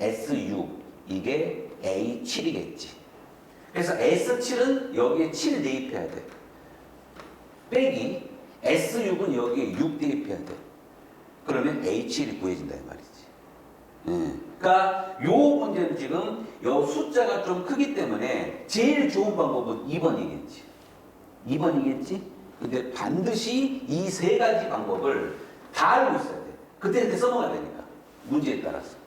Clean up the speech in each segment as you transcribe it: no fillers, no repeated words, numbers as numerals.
S6 이게 A7이겠지. 그래서 S7은 여기에 7 대입해야 돼. 빼기 S6은 여기에 6 대입해야 돼. 그러면 A7이 구해진다 이 말이지. 그러니까 요 문제는 지금 요 숫자가 좀 크기 때문에 제일 좋은 방법은 2번이겠지. 2번이겠지? 근데 반드시 이 세 가지 방법을 다 알고 있어야 돼. 그때 써먹어야 되니까. 문제에 따라서.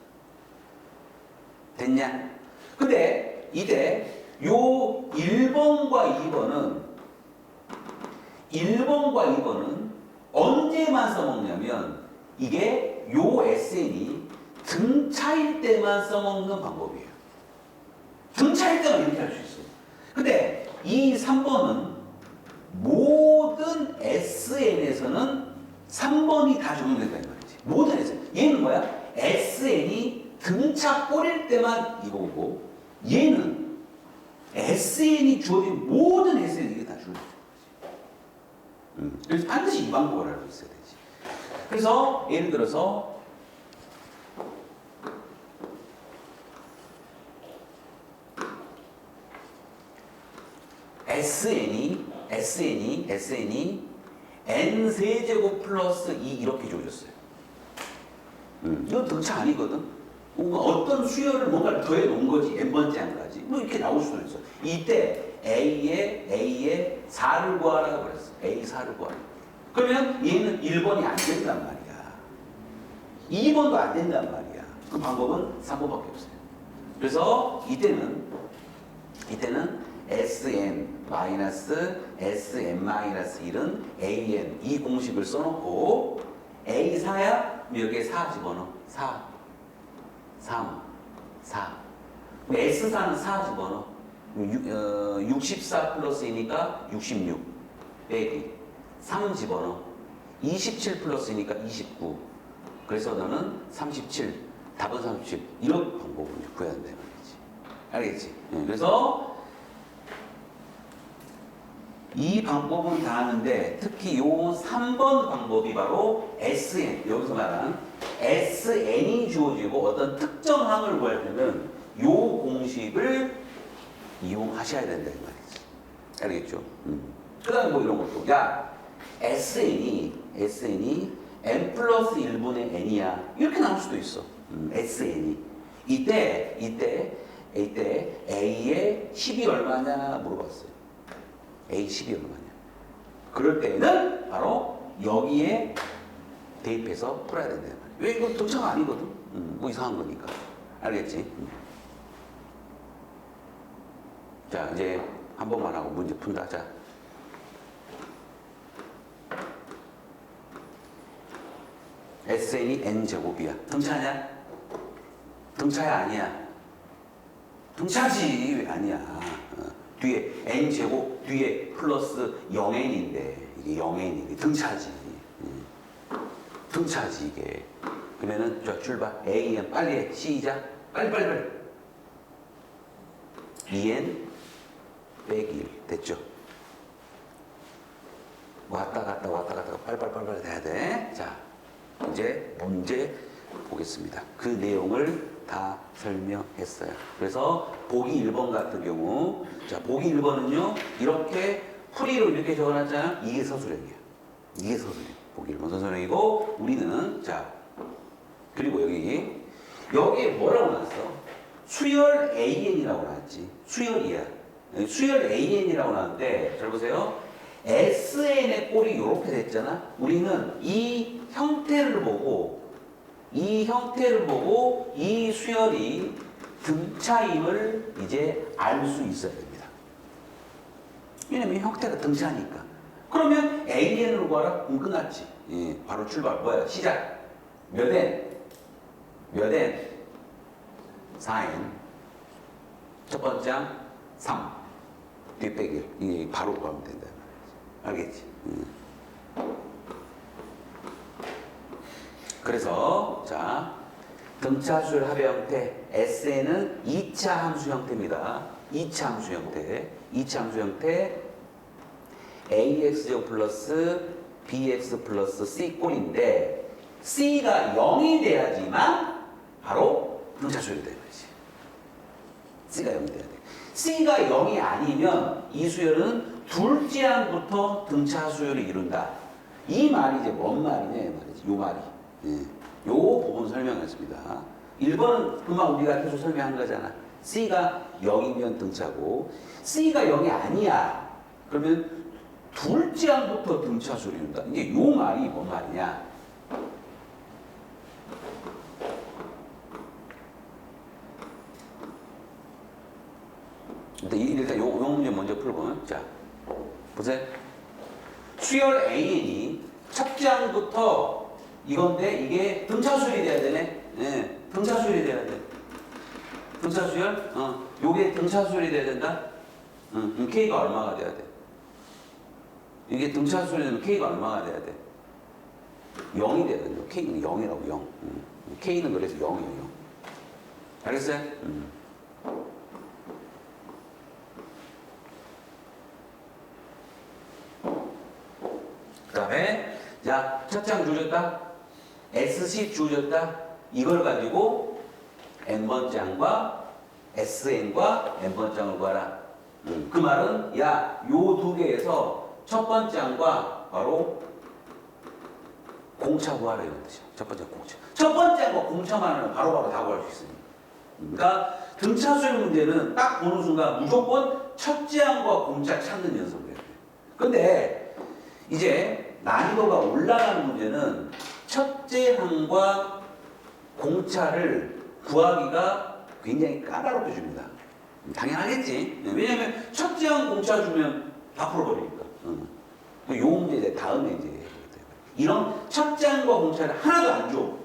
됐냐? 근데 이때 요 1번과 2번은 언제만 써먹냐면 이게 요 SN이 등차일 때만 써먹는 방법이에요. 등차일 때만 이렇게 할 수 있어요. 근데 이 3번은 모든 SN에서는 3번이 다 적용된다 이 말이지. 모든 SN. 얘는 뭐야? SN이 등차 꼬릴 때만 이거고 얘는 SN이 주어진 모든 SN이 이게 다 주어진 거지. 그래서 반드시 이 방법을 알고 있어야 되지. 그래서 예를 들어서 SN이 N세제곱 플러스 2 이렇게 주어졌어요. 이건 등차 아니거든. 어떤 수열을 뭔가를 더해 놓은 거지. n번째 한 가지. 뭐 이렇게 나올 수도 있어. 이때 A에 4를 구하라고 그랬어. A 4를 구하라. 그러면 얘는 1번이 안 된단 말이야. 2번도 안 된단 말이야. 그 방법은 3번밖에 없어요. 그래서 이때는 Sn-Sn-1은 AN 이 공식을 써놓고 A4야? 여기에 4 집어넣어. 4, 3, 4. S4는 4 집어넣어. 64 플러스이니까 66 빼기 3 집어넣어. 27 플러스이니까 29. 그래서 너는 37. 답은 37. 이런 방법을 구해야 한다 말이지. 알겠지? 그래서 이 방법은 다 하는데 특히 요 3번 방법이 바로 SN, 여기서 말하는 SN이 주어지고 어떤 특정 항을 구하려면 요 공식을 이용하셔야 된다 이 말이지. 알겠죠? 그 다음에 뭐 이런 것도 야 SN이 n 플러스 1분의 n이야 이렇게 나올 수도 있어. SN이 이때 A의 10이 얼마냐 물어봤어요. A 10이 얼마냐. 그럴 때는 바로 여기에 대입해서 풀어야 된다. 왜 이건 등차가 아니거든. 뭐 이상한 거니까. 알겠지? 자, 이제 한 번만 하고 문제 푼다. 자. SN이 N제곱이야. 등차냐? 등차야 아니야? 등차지. 왜 아니야? 뒤에 N제곱, 뒤에 플러스 0N인데, 이게 0N이 등차지. 등차지, 이게. 그러면은, 자, 출발. AN, 빨리 해. 시작. 빨리. 2N 빼기 1. 됐죠? 왔다 갔다 빨리 돼야 돼. 자, 이제 문제 보겠습니다. 그 내용을 다 설명했어요. 그래서 보기 1번 같은 경우, 자, 보기 1번은요, 이렇게 풀이로 이렇게 적어놨잖아요. 이게 서술형이에요. 이게 서술형. 보기 1번 서술형이고, 우리는, 자, 그리고 여기에 뭐라고 나왔어? 수열 AN이라고 나왔지. 수열이야. 수열 AN이라고 나왔는데, 잘 보세요. SN의 꼴이 이렇게 됐잖아. 우리는 이 형태를 보고 이 수열이 등차임을 이제 알 수 있어야 됩니다. 왜냐면 형태가 등차니까. 그러면 AN으로 구하라? 그럼 끝났지. 예, 바로 출발. 뭐야? 시작. 몇 N? 4N. 첫 번째 항 3. 뒷배기. 이게 바로 구하면 된다. 알겠지? 그래서 자 등차수열 합의 형태 SN은 2차 함수 형태입니다. 2차 함수 형태 AX제곱 플러스 BX 플러스 C 꼴인데 C가 0이 돼야지만 바로 등차 수열이 되는 거지. C가 0이 돼야 돼. C가 0이 아니면 이 수열은 둘째 항부터 등차 수열을 이룬다. 이 말이 이제 뭔 말이냐 이 말이지. 요 말이. 예. 요 부분 설명했습니다. 1번은 금방 우리가 계속 설명한 거잖아. C가 0이면 등차고 C가 0이 아니야. 그러면 둘째 항부터 등차 수열을 이룬다. 이제 요 말이 뭔 말이냐. 일단 요 문제 먼저 풀고. 자, 보세요. 수열 AN이 첫째 항부터 이건데 이게 등차 수열이 돼야 되네. 예, 등차 수열이 돼야 돼. 등차 수열? 요게 등차 수열이 돼야 된다. 그럼 K가 얼마가 돼야 돼? 이게 등차 수열이 되면 K가 얼마가 돼야 돼? 0이 돼야 된다. K는 0이라고 0. K는 그래서 0이에요. 0. 알겠어요? 그 다음에 자, 첫째 항 주어졌다. S10 주어졌다. 이걸 가지고 n번째 항과 Sn과 n번째 항을 구하라. 그 말은 야, 요 두 개에서 첫 번째 항과 바로 공차 구하라 이런 뜻이야. 첫 번째 공차. 첫 번째 항과 공차만 하면 바로바로 다 구할 수 있으니까. 그러니까 등차 수열 문제는 딱 보는 순간 무조건 첫째 항과 공차 찾는 연습을 해야 돼. 근데 이제 난이도가 올라가는 문제는 첫째 항과 공차를 구하기가 굉장히 까다롭게 줍니다. 당연하겠지. 왜냐하면 첫째 항 공차 주면 다 풀어버리니까. 요 문제 이제 다음에 이제 이런 첫째 항과 공차를 하나도 안 줘.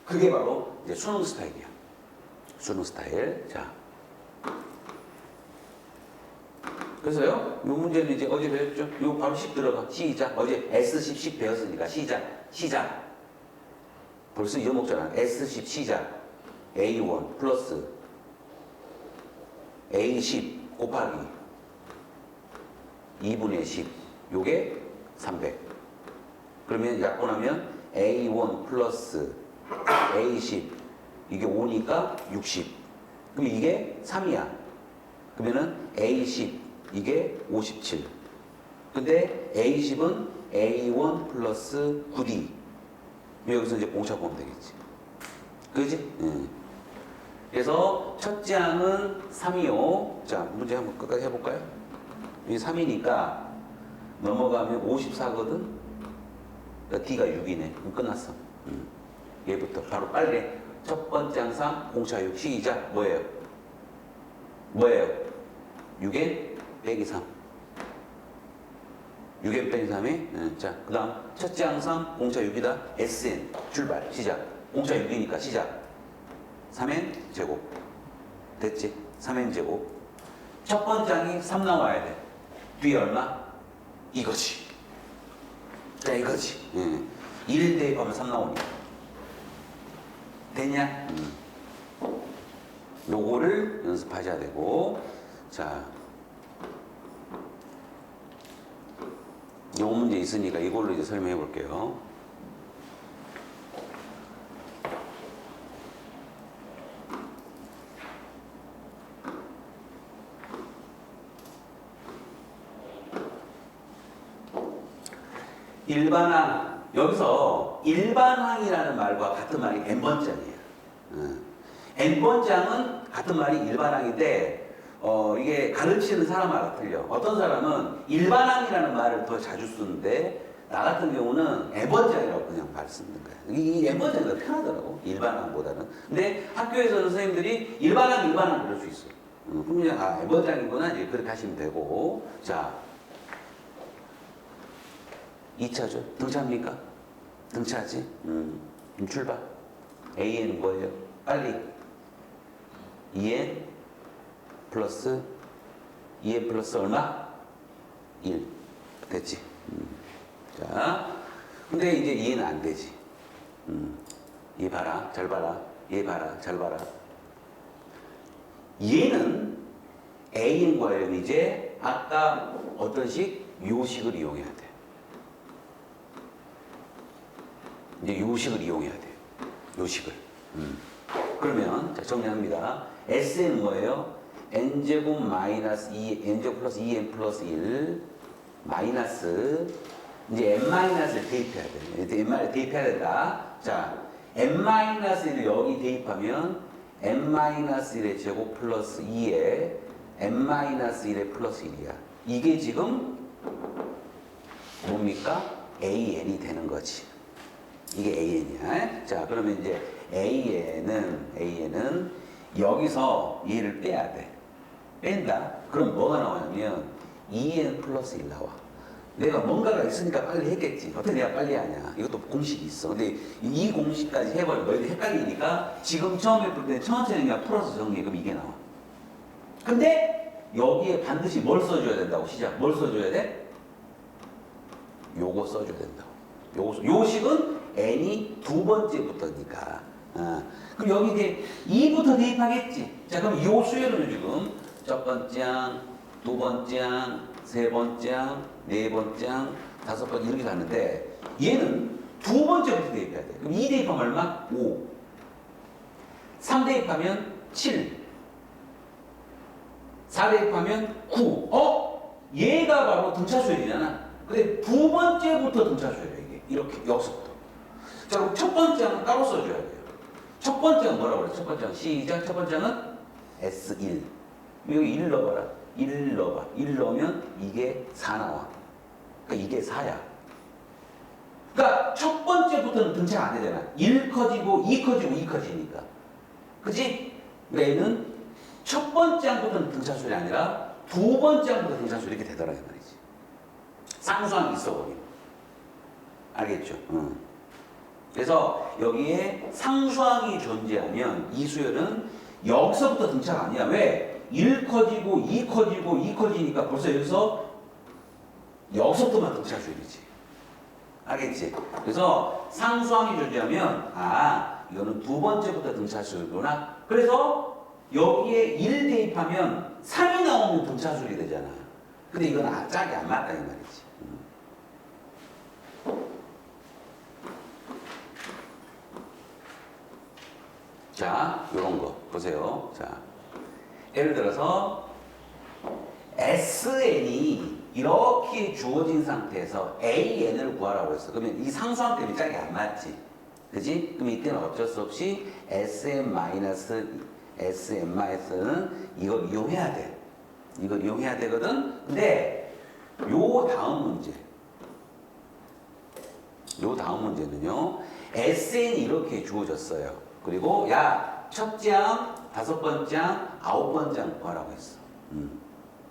그게 바로 이제 수능 스타일이야. 수능 스타일. 자. 그래서요, 요 문제는 이제 어제 배웠죠? 요 바로 10 들어가. 시작. 어제 S10, 10 배웠으니까 시작. 시작. 벌써 잊어먹잖아. S10 시작. A1 플러스 A10 곱하기 2분의 10. 요게 300. 그러면 약분하면 A1 플러스 A10. 이게 5니까 60. 그럼 이게 3이야. 그러면은 A10. 이게 57. 근데 A10은 A1 플러스 9D. 여기서 이제 공차 보면 되겠지. 그지? 그래서 첫째 항은 3이요. 자, 문제 한번 끝까지 해볼까요? 이게 3이니까 넘어가면 54거든? 그러니까 D가 6이네. 그럼 끝났어. 얘부터 바로 빨리. 첫 번째 항상 공차 6. 시작. 뭐예요? 뭐예요? 6에 빼기 3. 6에 빼기 3이. 자, 그 다음 첫째 항상 공차 6이다. SN. 출발. 시작. 공차 6이니까 시작. 3n 제곱. 됐지? 3n 제곱. 첫 번째 항이 3 나와야 돼. 뒤에 얼마? 이거지. 자, 이거지. 1 대입하면 3 나오니까. 됐냐? 요거를 연습하셔야 되고. 자, 요 문제 있으니까 이걸로 이제 설명해 볼게요. 일반항. 여기서 일반항이라는 말과 같은 말이 n번장이에요. n번장은 같은 말이 일반항인데 이게 가르치는 사람마다 틀려. 어떤 사람은 일반항이라는 말을 더 자주 쓰는데 나 같은 경우는 n번장이라고 그냥 말 쓰는 거야. 이 n번장이 더 편하더라고. 일반항보다는. 근데 학교에서는 선생님들이 일반항 그럴 수 있어. 그럼 그냥 n번장이구나 이제 그렇게 하시면 되고. 자, 2차죠. 등차입니까? 등차지. 출발. AN은 뭐예요? 빨리. 2N 플러스 2N 플러스 얼마? 1. 됐지. 자, 근데 이제 2N은 안 되지. 얘 봐라. 잘 봐라. 얘 봐라. 잘 봐라. 얘는 AN과는 이제 아까 어떤 식? 요식을 이용해야 돼. 이제 요식을 이용해야 돼. 요식을. 그러면 자, 정리합니다. S는 뭐예요? n제곱 마이너스 2, n제곱 플러스 2n 플러스 1 마이너스 이제 n-을 대입해야 돼. n-을 대입해야 된다. 자, n-1을 여기 대입하면 n-1의 제곱 플러스 2에 n-1의 플러스 1이야. 이게 지금 뭡니까? an이 되는 거지. 이게 an이야. 자, 그러면 이제 an은 여기서 얘를 빼야 돼. 뺀다. 그럼 뭐가 나오냐면 2n 플러스 1 나와. 내가 뭔가가 있으니까 빨리 했겠지. 어떻게 내가 빨리 하냐. 이것도 공식이 있어. 근데 이 공식까지 해버리면 너희들 헷갈리니까 지금 처음에 볼 때 천천히 그냥 풀어서 정리해. 그럼 이게 나와. 근데 여기에 반드시 뭘 써줘야 된다고 시작. 뭘 써줘야 돼? 요거 써줘야 된다고. 요 식은 n이 두 번째부터니까. 그럼 여기 이제 2부터 대입하겠지. 자, 그럼 요 수열은 지금 첫 번째, 두 번째, 세 번째, 네 번째, 다섯 번째 이렇게 가는데 얘는 두 번째부터 대입해야 돼. 그럼 2 대입하면 얼마? 5. 3 대입하면 7. 4 대입하면 9. 얘가 바로 등차 수열이잖아. 근데 두 번째부터 등차 수열이야, 이게. 이렇게, 여기서부터. 자, 그럼 첫 번째는 따로 써줘야 돼요. 첫 번째는 뭐라고 그래? 첫 번째는 시작. 첫 번째는 S1. 여기 1 넣어봐라. 1 넣어봐. 1 넣으면 이게 4 나와. 그러니까 이게 4야. 그러니까 첫 번째부터는 등차가 안 되잖아. 1 커지고 2 커지고 2 커지니까. 그치? 그러니까 얘는 첫 번째 항부터는 등차수열이 아니라 두 번째 항부터 등차수열이 이렇게 되더라 이 말이지. 상수항이 있어버리면. 알겠죠? 그래서 여기에 상수항이 존재하면 이 수열은 여기서부터 등차가 아니야. 왜? 1 커지고 2 커지고 2 커지니까 벌써 여기서부터만 등차 수열이지. 알겠지? 그래서 상수항이 존재하면 이거는 두 번째부터 등차 수열이구나. 그래서 여기에 1 대입하면 3이 나오면 등차 수열이 되잖아. 근데 이건 짝이 안 맞다 이 말이지. 자, 요런 거 보세요. 자, 예를 들어서 SN이 이렇게 주어진 상태에서 AN을 구하라고 했어. 그러면 이 상수항 때문에 짝이 안 맞지. 그지? 그럼 이때는 어쩔 수 없이 SM-SM는 이걸 이용해야 돼. 이걸 이용해야 되거든. 근데 요 다음 문제는요. SN이 이렇게 주어졌어요. 그리고 첫째 항, 다섯 번째 항, 아홉 번째 항 구하라고 했어.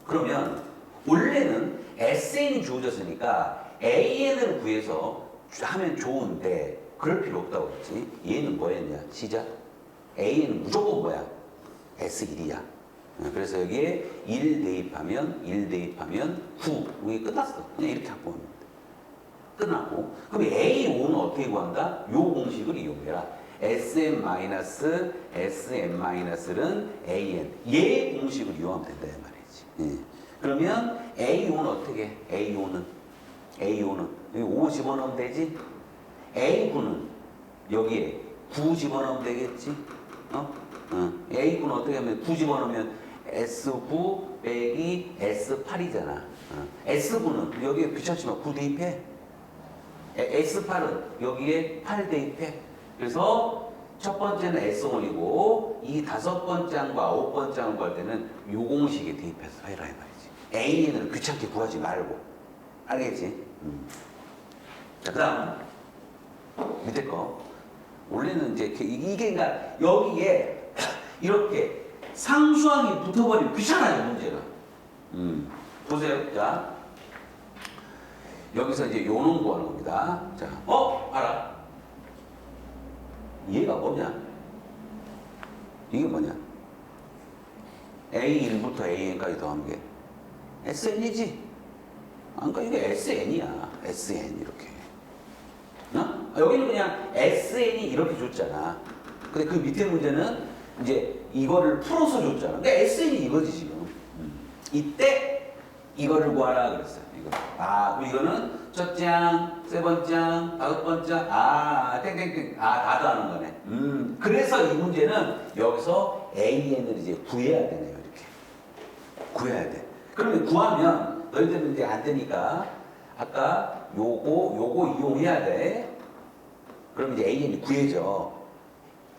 그러면 원래는 SN이 주어졌으니까 AN을 구해서 하면 좋은데 그럴 필요 없다고 했지. 얘는 뭐였냐? 시작. A는 무조건 뭐야? S1이야. 그래서 여기에 1 대입하면 9. 이게 끝났어. 그냥 이렇게 갖고 오면 돼. 끝났고. 그럼 A5는 어떻게 구한다? 요 공식을 이용해라. SM-SM-는 AN. 얘 공식을 이용하면 된다. 이 말이지. 그러면 A5는 어떻게 해? A5는 여기 5 집어넣으면 되지? A9는 여기에 9 집어넣으면 되겠지? A9는 어떻게 하면 9 집어넣으면 S9 빼기 S8이잖아. S9는 여기에 귀찮지만 9 대입해. S8은 여기에 8 대입해. 그래서 첫 번째는 S1이고 이 다섯 번째 항과 아홉 번째 항 구할 때는 요 공식에 대입해서 해라 이 말이지. A는 귀찮게 구하지 말고. 알겠지? 자, 그 다음 밑에 거. 원래는 이제 이게 그러니까 여기에 이렇게 상수항이 붙어버리면 귀찮아요 문제가. 보세요. 자, 여기서 이제 요놈 구하는 겁니다. 자, 알아. 얘가 뭐냐? 이게 뭐냐? A1부터 AN까지 더하는 게 SN이지? 그러니까 이게 SN이야. SN 이렇게. 여기는 그냥 SN이 이렇게 줬잖아. 근데 그 밑에 문제는 이제 이거를 풀어서 줬잖아. 그러니까 SN이 이거지 지금. 이때 이거를 구하라 그랬어요. 이거. 그럼 이거는 첫째 항, 세 번째 항, 다섯 번째 항, 땡땡땡. 다 더하는 거네. 그래서 이 문제는 여기서 AN을 이제 구해야 되네요. 이렇게. 구해야 돼. 그러면 구하면 너희들은 이제 안 되니까 아까 요거 이용해야 돼. 그럼 이제 AN이 구해져.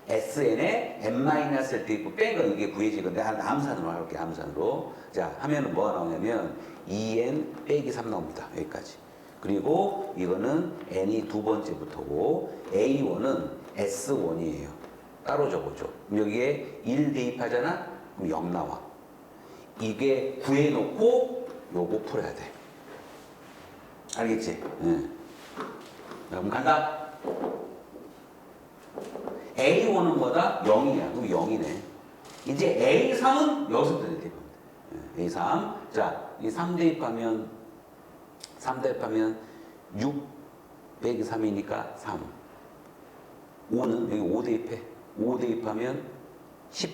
SN에 n-를 대입고 뺀 거 이게 구해지건데 한 암산으로 할게 암산으로. 자 하면은 뭐가 나오냐면 2n 빼기 3 나옵니다. 여기까지. 그리고 이거는 n이 두 번째부터고 A1은 S1이에요. 따로 적어줘. 여기에 1 대입하잖아? 그럼 0 나와. 이게 구해놓고 요거 풀어야 돼. 알겠지? 응. 그럼 간다. A1은 뭐다? 0이야. 그럼 0이네. 이제 A3은 여기서부터 대입합니다. A3. 자, 이 3 대입하면 6 빼기 3이니까 3. 5는 여기 5 대입해. 5 대입하면 10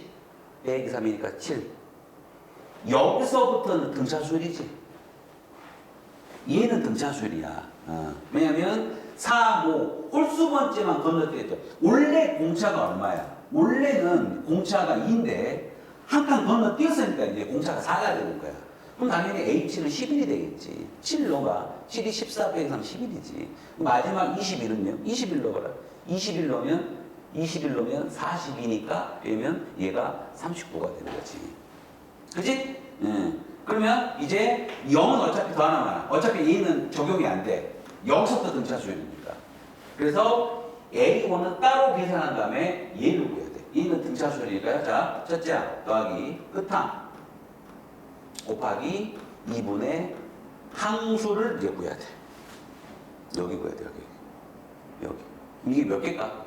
빼기 3이니까 7. 여기서부터는 등차수열이지. 얘는 등차수열이야. 왜냐면 4, 5 홀수 번째만 건너뛰었죠. 원래 공차가 얼마야? 원래는 공차가 2인데 한 칸 건너뛰었으니까 이제 공차가 4가 되는 거야. 그럼 당연히 H는 11이 되겠지. 7 넣어봐. 7이 14 빼기 3 11이지. 마지막 21은요? 21 넣어봐라. 21 넣으면 40이니까 그러면 얘가 39가 되는 거지. 그지? 그러면 이제 0은 어차피 더 하나 많아. 어차피 얘는 적용이 안 돼. 여기서부터 등차수열이니까. 그래서 A1은 따로 계산한 다음에 얘를 구해야 돼. 얘는 등차수열이니까요. 자, 첫째 항 더하기 끝항 곱하기 2분의 항수를 이제 구해야 돼. 여기 구해야 돼. 여기. 이게 몇 개일까?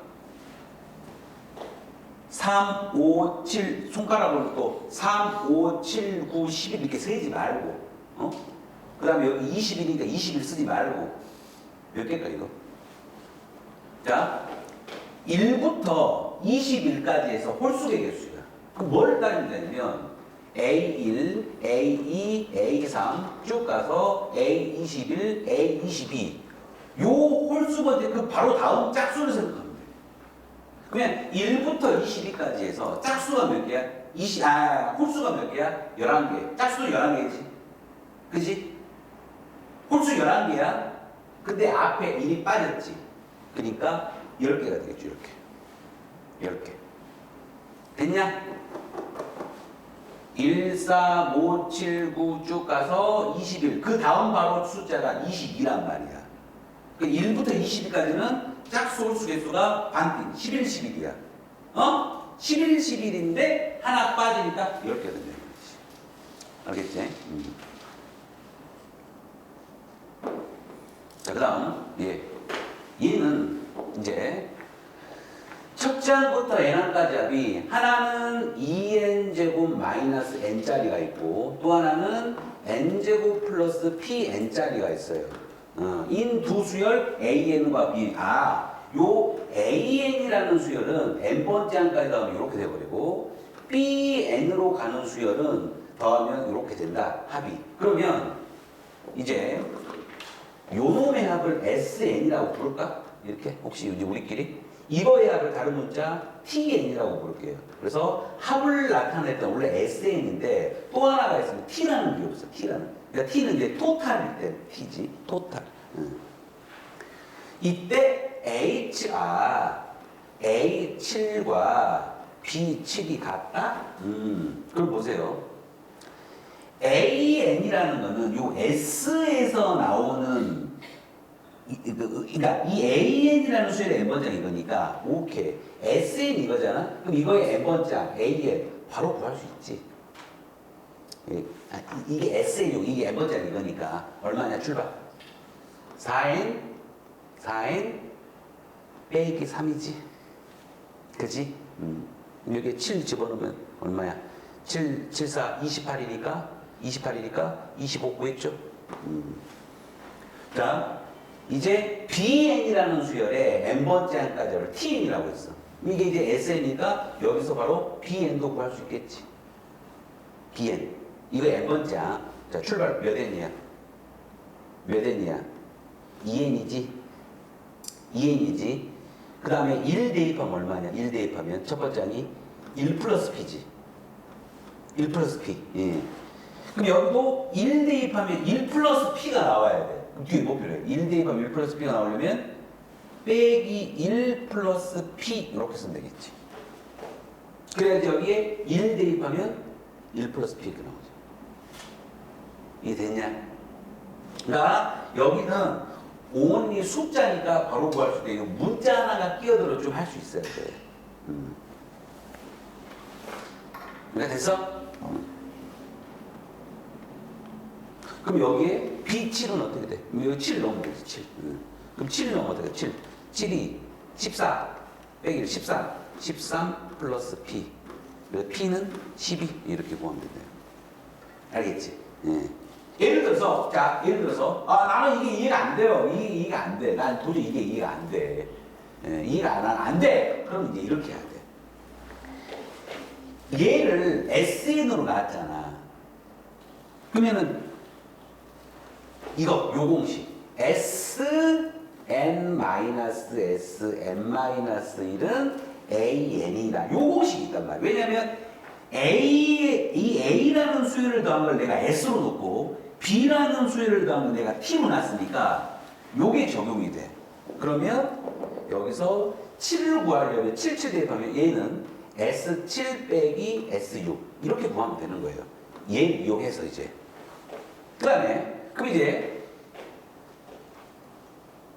3, 5, 7 손가락으로 또 3, 5, 7, 9, 11 이렇게 세지 말고 그 다음에 여기 20이니까 21 쓰지 말고 몇 개일까 이거? 자 1부터 21까지 해서 홀수의 개수야. 그럼 뭘 따지면 되냐면 A1, A2, A3 쭉 가서 A21, A22 요 홀수 번째 그 바로 다음 짝수를 생각하면 돼. 그냥 1부터 22까지 해서 짝수가 몇 개야? 홀수가 몇 개야? 11개. 짝수도 11개지. 그지? 홀수 11개야. 근데 앞에 1이 빠졌지. 그러니까 10개가 되겠죠. 이렇게. 10개. 됐냐? 1, 4, 5, 7, 9 쭉 가서 21. 그 다음 바로 숫자가 22란 말이야. 그 1부터 22까지는 짝수 홀수 개수가 반띵. 11, 11이야. 11, 11인데 하나 빠지니까 10개 된다는 거지. 알겠지? 자, 그 다음, 얘는 이제 첫째 항부터 n항까지 합이 하나는 2n제곱 마이너스 n짜리가 있고 또 하나는 n제곱 플러스 pn짜리가 있어요. 인 두 수열 an과 b. 요 an이라는 수열은 n번째 항까지 더하면 이렇게 돼버리고 bn으로 가는 수열은 더하면 이렇게 된다. 합이. 그러면 이제 요놈의 합을 SN이라고 부를까? 이렇게? 혹시 이제 우리끼리? 이거의 합을 다른 문자 TN이라고 부를게요. 그래서 합을 나타낼 때 원래 SN인데 또 하나가 있으면 T라는 게 없어. T라는. 그러니까 T는 이제 토탈일 때 T지. 토탈. 이때 A7과 B7이 같다? 그럼 보세요. AN이라는 거는 요 S에서 나오는 그러니까 이 AN이라는 수열의 n번째 이거니까 오케이 SN 이거잖아. 그럼 이거의 n번째 AN 바로 구할 수 있지. 이게 SN이고 이게 n번째 이거니까 얼마냐 출발 4N 빼기 3이지. 그지? 여기에 7 집어넣으면 얼마야? 7, 4, 28이니까 25 구했죠? 자, 이제 BN이라는 수열의 n번째 항까지를 TN이라고 했어. 이게 이제 SN이니까 여기서 바로 BN도 구할 수 있겠지. BN. 이거 n번째 항. 자, 출발 몇 N이야? 몇 N이야? 2n이지. 2n이지. 그 다음에 1 대입하면 얼마냐? 1 대입하면 첫 번째 항이 1 플러스 p지. 1 플러스 p. 예. 그럼 여기도 1 대입하면 1 플러스 p가 나와야 돼. 그럼 뒤에 뭐 필요해? 1 대입하면 1 플러스 p가 나오려면 빼기 1 플러스 p 이렇게 쓰면 되겠지. 그래야지 여기에 1 대입하면 1 플러스 p 이렇게 나오죠. 이해됐냐? 그러니까 여기는 only 숫자니까 바로 구할 수 있고 문자 하나가 끼어들어 좀 할 수 있어야 돼. 그러니까 됐어? 그럼 여기에 B7은 어떻게 돼? 여기 7 넣으면 되지, 7. 그럼 7 넣으면 어떻게 돼? 7. 7이 14 빼기 13. 13 플러스 P. 그래서 P는 12 이렇게 구하면 된대요. 알겠지? 예. 예를 들어서, 나는 이게 이해가 안 돼요. 이게 이해가 안 돼. 난 도저히 이게 이해가 안 돼. 예, 이해가 안 돼. 그럼 이제 이렇게 해야 돼. 얘를 SN으로 놨잖아. 그러면은, 요 공식. SN-SN-1은 AN이다. 요 공식이 있단 말이야. 왜냐면, 이 A라는 수열을 더한 걸 내가 S로 놓고, B라는 수열을 더한 걸 내가 T로 놨으니까, 요게 적용이 돼. 그러면, 여기서 7을 구하려면 7 대입하면 얘는 S7 빼기 S6. 이렇게 구하면 되는 거예요. 얘를 이용해서 이제. 그 다음에, 그럼 이제,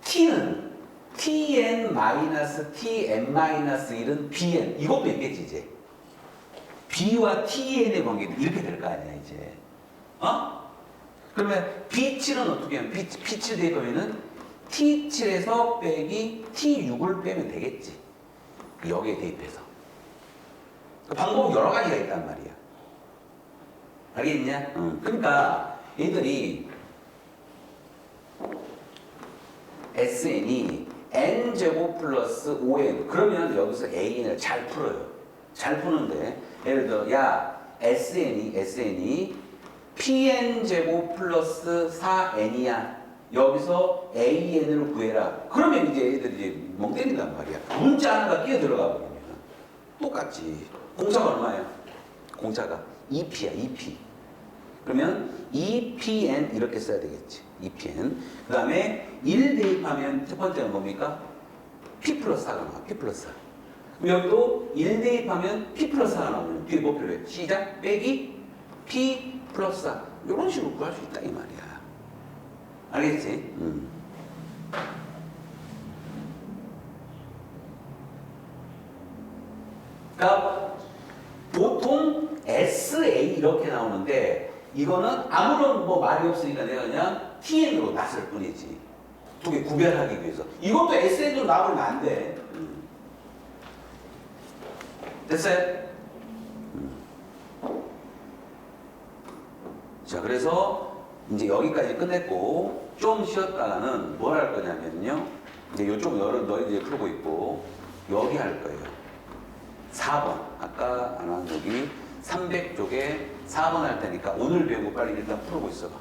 T는 Tn-Tn-1은 Bn. 이것도 있겠지, 이제. B와 Tn의 관계는 이렇게 될 거 아니야, 이제. 그러면 B7은 어떻게 하면, B7 대입하면은 T7에서 빼기 T6을 빼면 되겠지. 여기에 대입해서. 방법이 여러 가지가 있단 말이야. 알겠냐? 그러니까 얘들이 SN이 N제곱 플러스 5N. 그러면 여기서 AN을 잘 풀어요. 잘 푸는데, 예를 들어, SN이 PN제곱 플러스 4N이야. 여기서 AN을 구해라. 그러면 이제 애들이 이제 멍 때린단 말이야. 문자 하나가 끼어 들어가 버리면. 똑같지. 공차가 얼마야? 공차가 2P야, 2P. 그러면 2PN 이렇게 써야 되겠지. 2PN. 그 다음에 1 대입하면 첫 번째는 뭡니까? P 플러스 4가 나와. P 플러스 4. 그럼 여기도 1 대입하면 P 플러스 4가 나오면 뒤에 뭐 필요해? 시작 빼기 P 플러스 4. 이런 식으로 구할 수 있다 이 말이야. 알겠지? 그러니까 보통 SA 이렇게 나오는데 이거는 아무런 뭐 말이 없으니까 내가 그냥 TN으로 놨을 뿐이지. 두 개 구별하기 위해서. 이것도 SN으로 나오면 안 돼. 됐어요? 자, 그래서 이제 여기까지 끝냈고 좀 쉬었다가는 뭘 할 거냐면요. 이제 요쪽 너희들이 풀고 있고 여기 할 거예요. 4번. 아까 안 한 여기 300쪽에 4번 할 테니까 오늘 배우고 빨리 일단 풀고 있어봐.